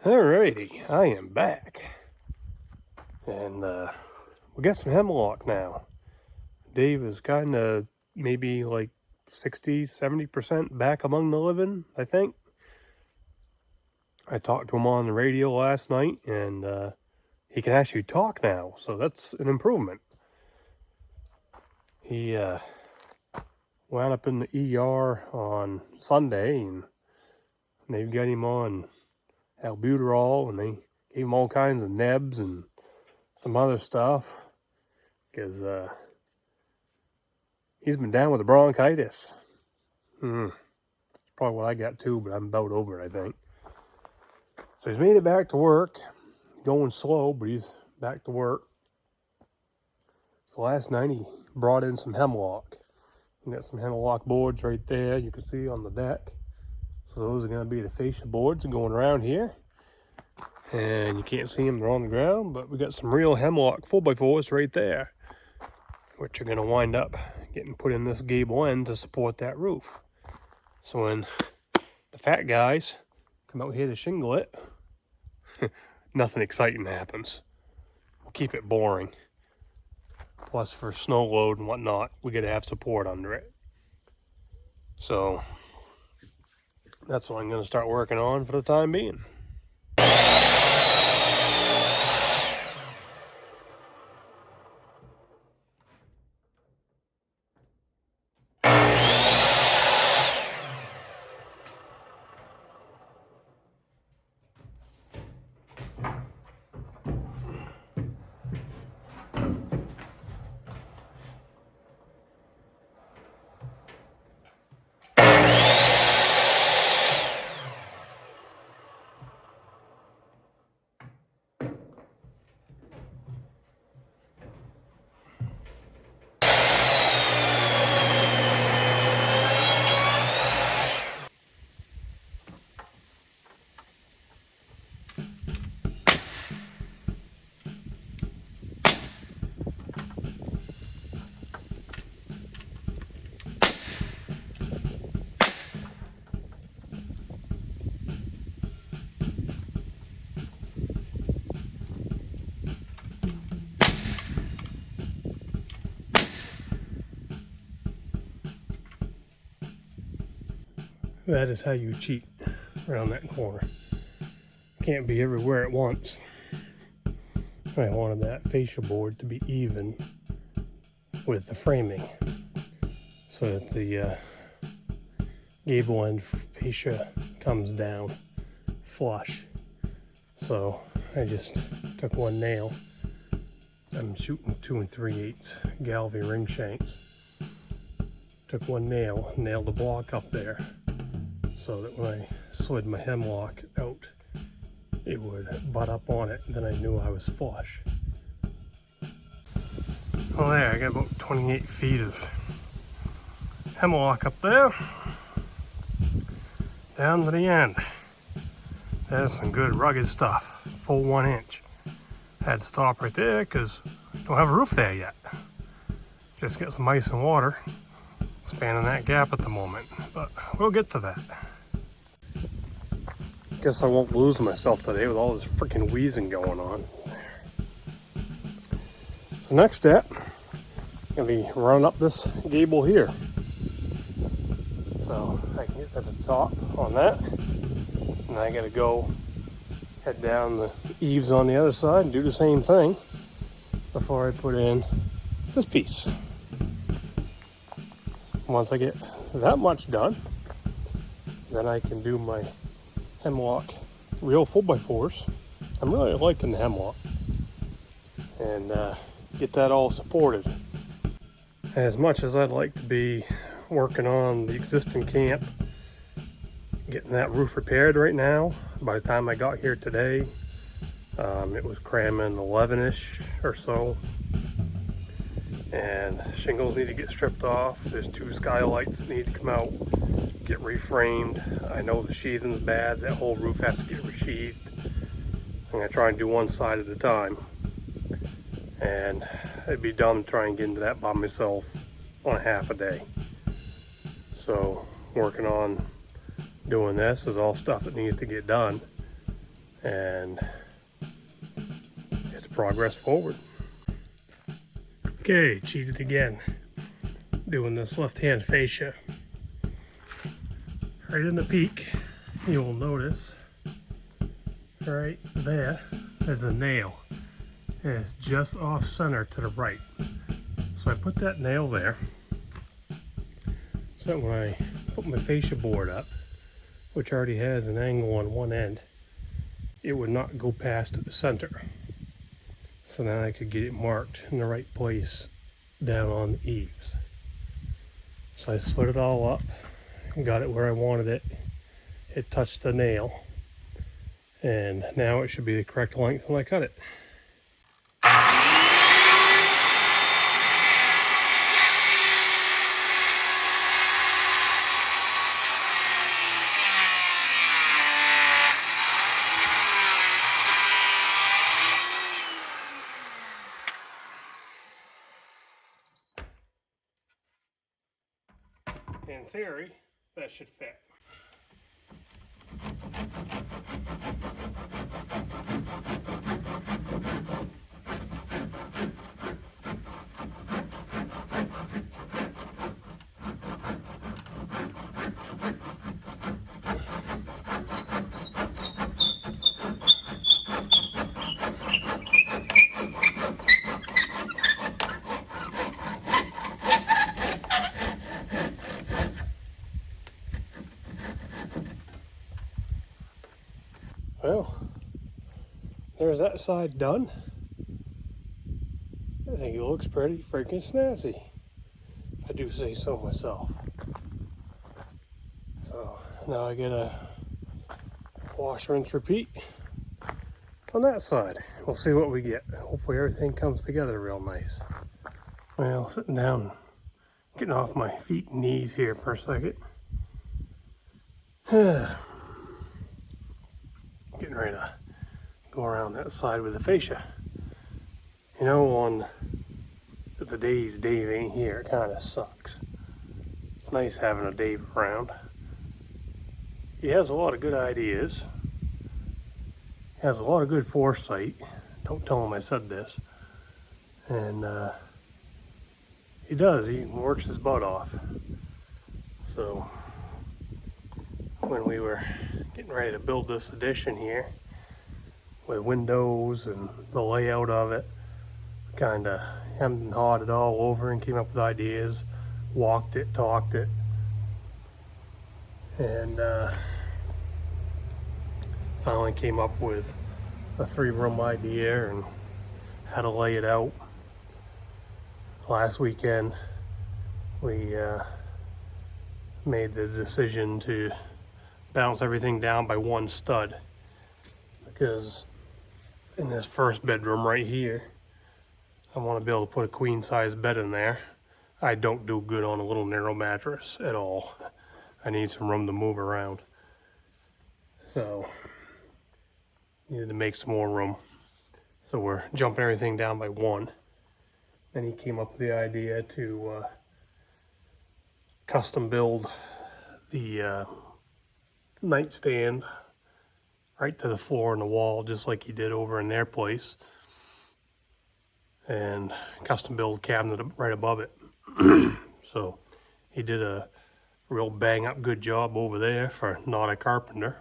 Alrighty, I am back. And we got some hemlock now. Dave is kind of maybe like 60-70% back among the living, I think. I talked to him on the radio last night, and he can actually talk now, so that's an improvement. He wound up in the ER on Sunday, and they got him on albuterol, and they gave him all kinds of nebs and some other stuff, because he's been down with the bronchitis. That's probably what I got too, but I'm about over it, I think. So he's made it back to work, going slow, but he's back to work. So last night he brought in some hemlock. You got some hemlock boards right there, you can see on the deck. So those are going to be the fascia boards going around here. And you can't see them, they're on the ground, but we got some real hemlock 4x4s right there, which are going to wind up getting put in this gable end to support that roof. So when the fat guys come out here to shingle it, nothing exciting happens. We'll keep it boring. Plus for snow load and whatnot, we got to have support under it. So that's what I'm going to start working on for the time being. That is how you cheat around that corner. Can't be everywhere at once. I wanted that fascia board to be even with the framing so that the gable end fascia comes down flush. So I just took one nail. I'm shooting 2 3/8 Gable ring shanks. Took one nail, nailed a block up there, so that when I slid my hemlock out, it would butt up on it, and then I knew I was flush. Well, there, I got about 28 feet of hemlock up there, down to the end. There's some good rugged stuff, full 1 inch. Had to stop right there because I don't have a roof there yet. Just got some ice and water spanning that gap at the moment, but we'll get to that. Guess I won't lose myself today with all this freaking wheezing going on. So next step, gonna be running up this gable here. So I can get to the top on that, and I gotta go head down the eaves on the other side and do the same thing before I put in this piece. Once I get that much done, then I can do my hemlock real 4x4s. I'm really liking the hemlock, and get that all supported. As much as I'd like to be working on the existing camp, getting that roof repaired right now, by the time I got here today, it was cramming 11-ish or so, and shingles need to get stripped off. There's 2 skylights that need to come out, get reframed. I know the sheathing's bad, that whole roof has to get resheathed. I'm gonna try and do one side at a time, and it'd be dumb to try and get into that by myself on a half a day. So working on doing this is all stuff that needs to get done, and it's progress forward. Okay, cheated again. Doing this left-hand fascia. Right in the peak, you will notice right there is a nail, and it's just off center to the right. So I put that nail there so that when I put my fascia board up, which already has an angle on one end, it would not go past the center. So now I could get it marked in the right place down on the eaves. So I slid it all up and got it where I wanted it. It touched the nail, and now it should be the correct length when I cut it. In theory, that should fit. Well, there's that side done. I think it looks pretty freaking snazzy, if I do say so myself. So now I gotta wash, rinse, repeat on that side. We'll see what we get. Hopefully everything comes together real nice. Well, sitting down, getting off my feet and knees here for a second. Getting ready to go around that side with the fascia. You know, on the days Dave ain't here, it kind of sucks. It's nice having a Dave around. He has a lot of good ideas. He has a lot of good foresight. Don't tell him I said this. And he does. He works his butt off. So when we were getting ready to build this addition here with windows and the layout of it, kind of hemmed and hawed it all over and came up with ideas, walked it, talked it, and finally came up with a 3-room idea and how to lay it out. Last weekend we made the decision to bounce everything down by one stud, because in this first bedroom right here, I want to be able to put a queen size bed in there. I don't do good on a little narrow mattress at all. I need some room to move around. So, needed to make some more room. So we're jumping everything down by one. Then he came up with the idea to custom build the nightstand right to the floor and the wall, just like he did over in their place, and custom build cabinet right above it. So he did a real bang up good job over there for not a carpenter.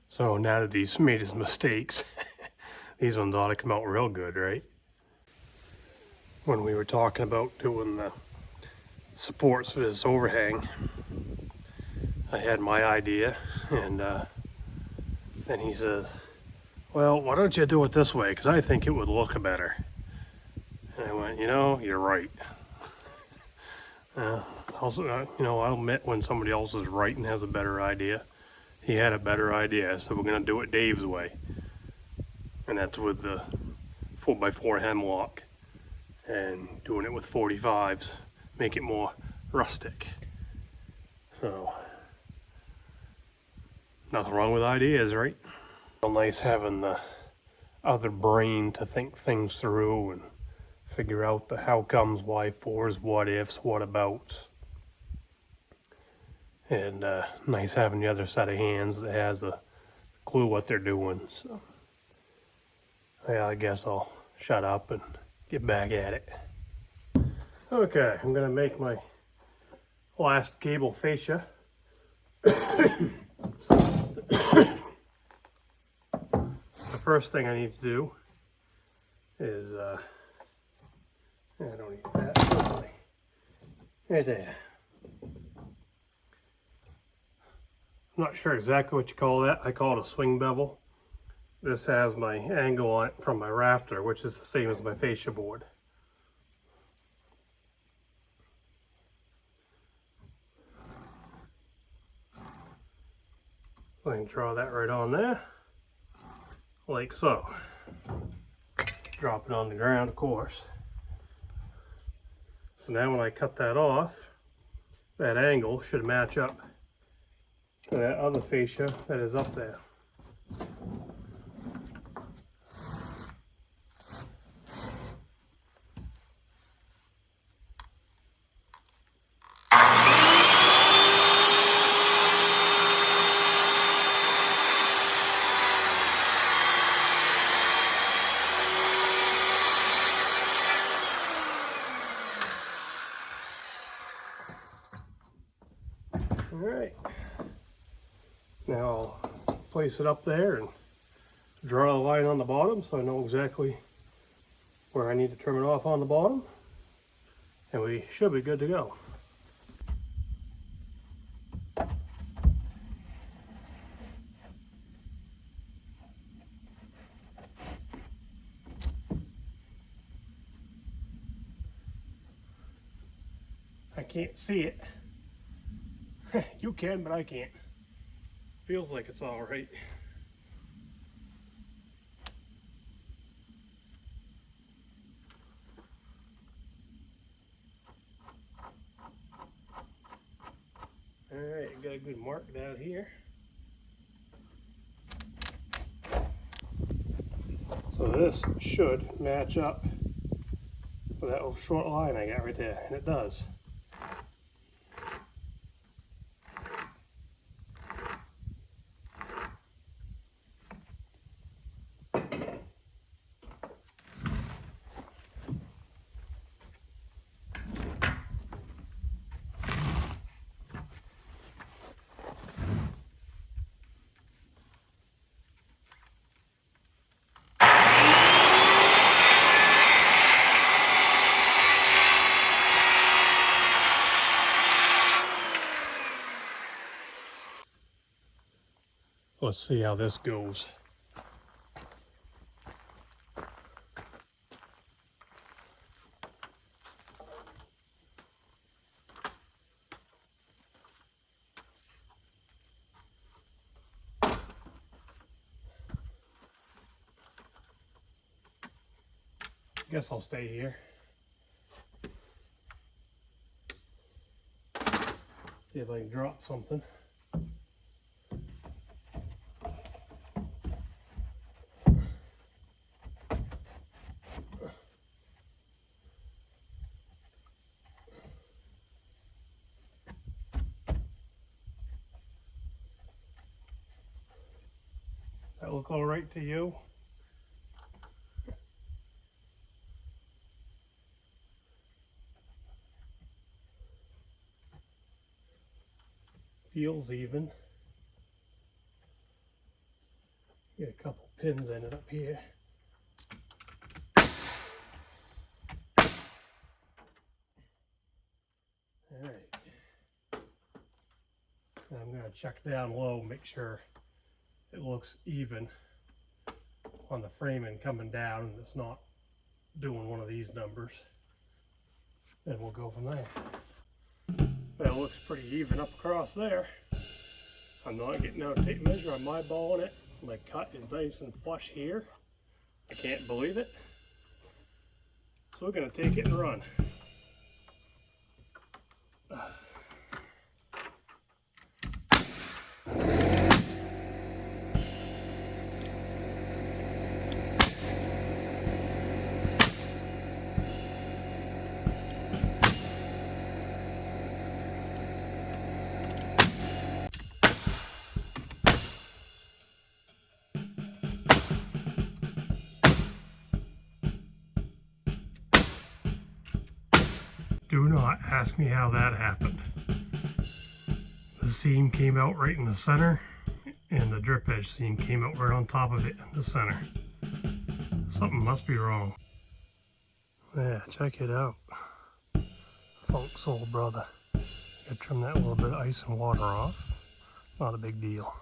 So now that he's made his mistakes, these ones ought to come out real good, right? When we were talking about doing the supports for this overhang, I had my idea, and then he says, well, why don't you do it this way, because I think it would look better. And I went, you know, you're right. Also, I'll admit when somebody else is right and has a better idea. He had a better idea, so we're going to do it Dave's way. And that's with the 4x4 Hemlock and doing it with 45s, make it more rustic. So, nothing wrong with ideas, right? Real nice having the other brain to think things through and figure out the how comes, why fors, what ifs, what abouts. And nice having the other set of hands that has a clue what they're doing. So yeah, I guess I'll shut up and get back at it. Okay, I'm gonna make my last Gable fascia. The first thing I need to do is I don't need that. Right there. I'm not sure exactly what you call that. I call it a swing bevel. This has my angle on it from my rafter, which is the same as my fascia board. I can draw that right on there, like so. Drop it on the ground, of course. So now when I cut that off, that angle should match up to that other fascia that is up there. All right, now I'll place it up there and draw a line on the bottom so I know exactly where I need to trim it off on the bottom, and we should be good to go. I can't see it. You can, but I can't. Feels like it's all right. All right, got a good mark down here. So this should match up with that short line I got right there, and it does. Let's see how this goes. Guess I'll stay here. See if I can drop something. That look all right to you? Feels even. Get a couple pins in it up here. All right. Now I'm going to check down low, make sure it looks even on the framing coming down and it's not doing one of these numbers. Then we'll go from there. That looks pretty even up across there. I'm not getting out a tape measure, I'm eyeballing it. My cut is nice and flush here. I can't believe it. So we're going to take it and run. Ask me how that happened. The seam came out right in the center, and the drip edge seam came out right on top of it in the center. Something must be wrong. Yeah, check it out. Funk's old brother. Gotta trim that little bit of ice and water off. Not a big deal.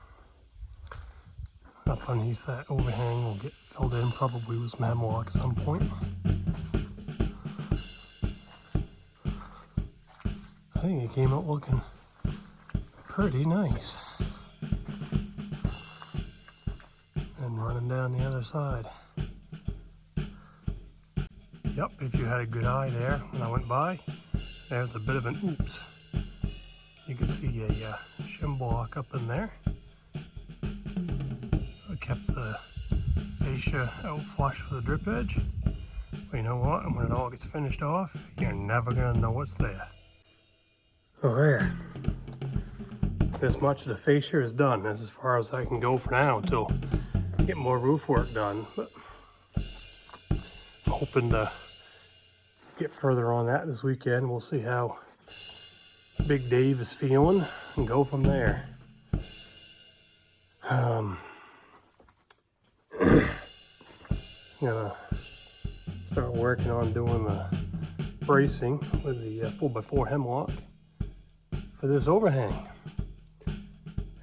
Up underneath that overhang will get filled in probably with some hemlock at some point. I think it came out looking pretty nice. And running down the other side. Yep, if you had a good eye there when I went by, there's a bit of an oops. You can see a shim block up in there. I kept the fascia out flush with the drip edge. But you know what? When it all gets finished off, you're never gonna know what's there. Oh, there. This much of the fascia is done. That's as far as I can go for now until I get more roof work done. But I'm hoping to get further on that this weekend. We'll see how Big Dave is feeling and go from there. I'm gonna start working on doing the bracing with the 4x4 Hemlock for this overhang.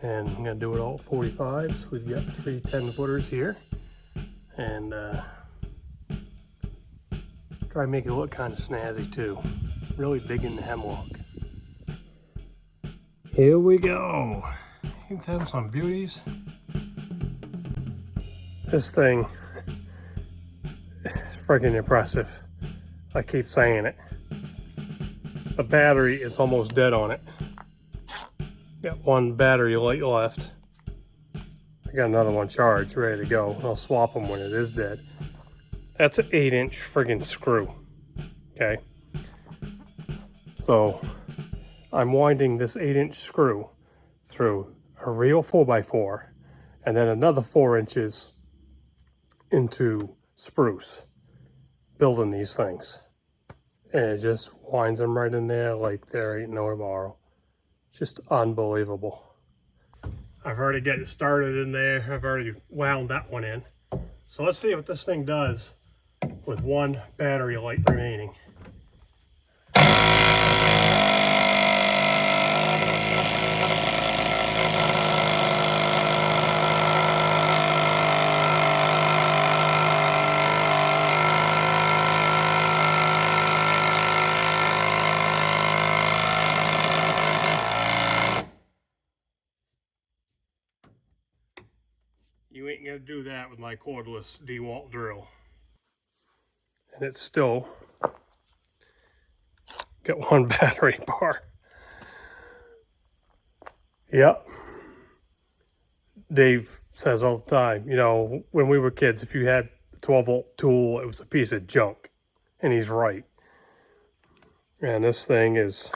And I'm gonna do it all at 45s. We've got 3 10-footers here. And try to make it look kind of snazzy too. Really big in the Hemlock. Here we go. You can have some beauties. This thing is freaking impressive. I keep saying it. The battery is almost dead on it. Got one battery light left. I got another one charged, ready to go. I'll swap them when it is dead. That's an 8-inch friggin' screw. Okay. So I'm winding this 8-inch screw through a real 4x4 and then another 4 inches into spruce, building these things. And it just winds them right in there like there ain't no tomorrow. Just unbelievable. I've already got it started in there. I've already wound that one in. So let's see what this thing does with one battery light remaining. You ain't gonna do that with my cordless DeWalt drill. And it's still got one battery bar. Yep. Dave says all the time, you know, when we were kids, if you had a 12-volt tool, it was a piece of junk. And he's right. And this thing is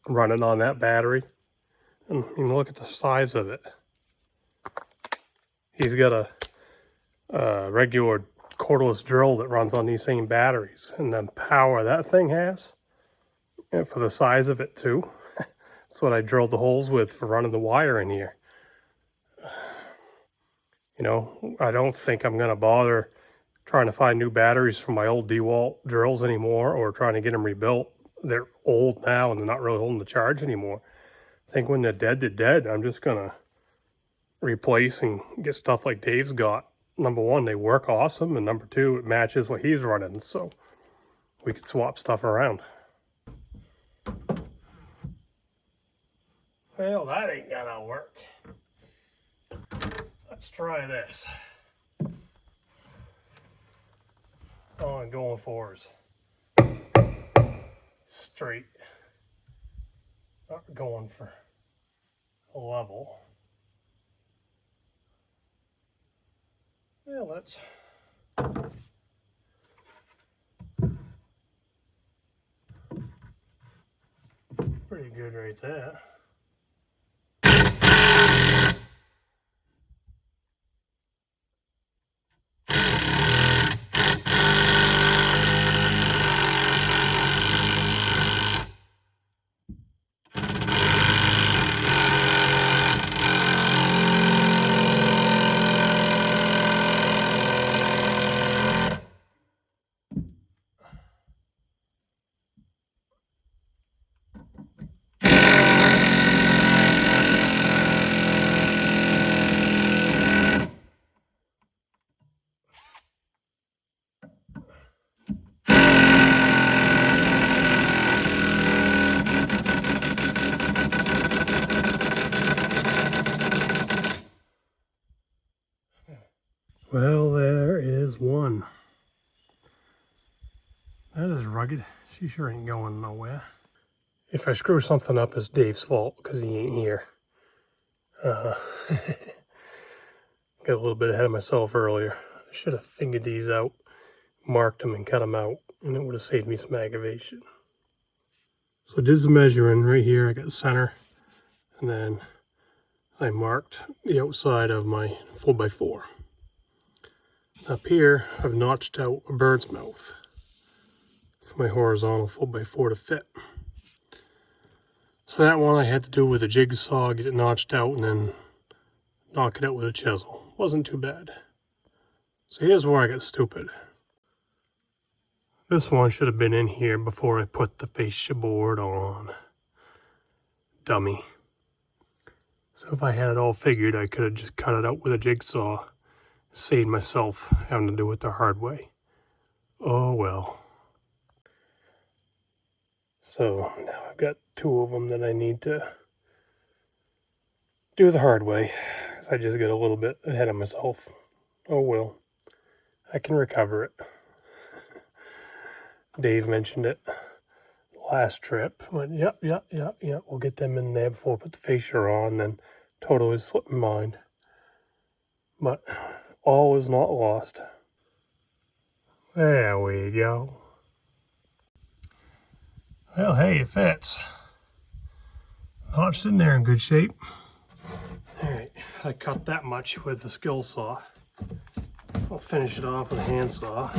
running on that battery. And you can look at the size of it. He's got a regular cordless drill that runs on these same batteries. And the power that thing has, and for the size of it too. That's what I drilled the holes with for running the wire in here. You know, I don't think I'm going to bother trying to find new batteries for my old DeWalt drills anymore or trying to get them rebuilt. They're old now and they're not really holding the charge anymore. I think when they're dead, they're dead. I'm just going to replace and get stuff like Dave's got. Number one, they work awesome. And number two, it matches what he's running. So we could swap stuff around. Well, that ain't gonna work. Let's try this. All I'm going for is straight. Not going for a level. Yeah, let's. Pretty good right there. Well, there is one. That is rugged. She sure ain't going nowhere. If I screw something up, it's Dave's fault because he ain't here. Got a little bit ahead of myself earlier. I should have figured these out, marked them and cut them out, and it would have saved me some aggravation. So I did some measuring right here. I got the center, and then I marked the outside of my 4x4. Up here, I've notched out a bird's mouth for my horizontal 4x4 to fit. So that one I had to do with a jigsaw, get it notched out, and then knock it out with a chisel. Wasn't too bad. So here's where I got stupid. This one should have been in here before I put the fascia board on. Dummy. So if I had it all figured, I could have just cut it out with a jigsaw. Saved myself having to do it the hard way. Oh well. So now I've got two of them that I need to do the hard way. I just got a little bit ahead of myself. Oh well. I can recover it. Dave mentioned it last trip. Went, yep, we'll get them in there before I put the fascia on, then totally slipped my mind. But all is not lost. There we go. Well, hey, it fits. Notched in there in good shape. Alright, I cut that much with the skill saw. I'll finish it off with a handsaw.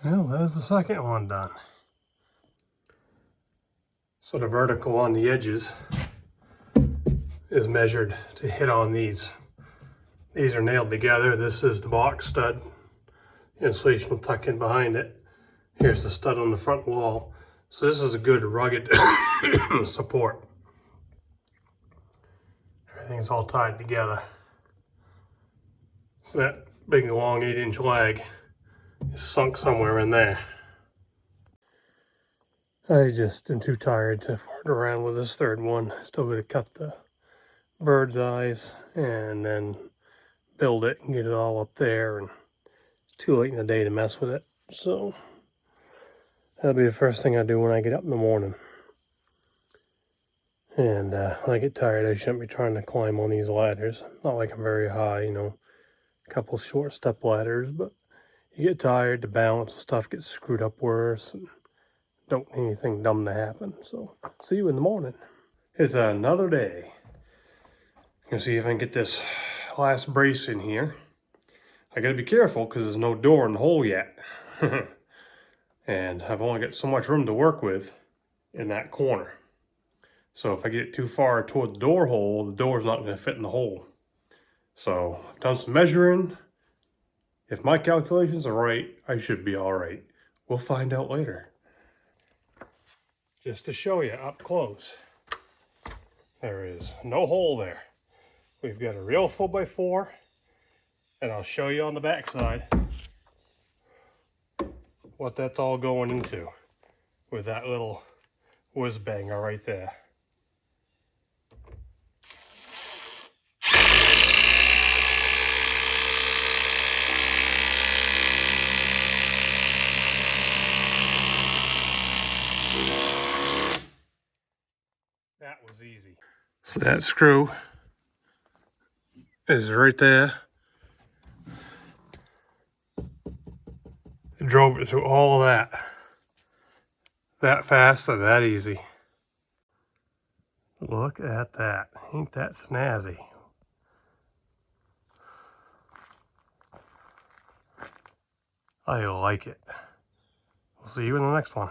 Well, there's the second one done. So the vertical on the edges is measured to hit on these. These are nailed together. This is the box stud. Insulation will tuck in behind it. Here's the stud on the front wall. So this is a good rugged support. Everything's all tied together. So that big long 8-inch lag is sunk somewhere in there. I just am too tired to fart around with this third one. Still going to cut the bird's eyes and then build it and get it all up there. And it's too late in the day to mess with it. So that'll be the first thing I do when I get up in the morning. And when I get tired, I shouldn't be trying to climb on these ladders. Not like I'm very high, you know, a couple short step ladders, but you get tired, the balance and stuff gets screwed up worse. And don't need anything dumb to happen. So see you in the morning. It's another day. Gonna see if I can get this last brace in here. I gotta be careful because there's no door in the hole yet. And I've only got so much room to work with in that corner. So if I get too far toward the door hole, the door's not gonna fit in the hole. So I've done some measuring. If my calculations are right, I should be all right. We'll find out later. Just to show you up close, there is no hole there. We've got a real 4x4, and I'll show you on the back side what that's all going into with that little whiz banger right there. That was easy. So that screw is right there. It drove it through all of that fast and that easy. Look at that. Ain't that snazzy? I like it. We'll see you in the next one.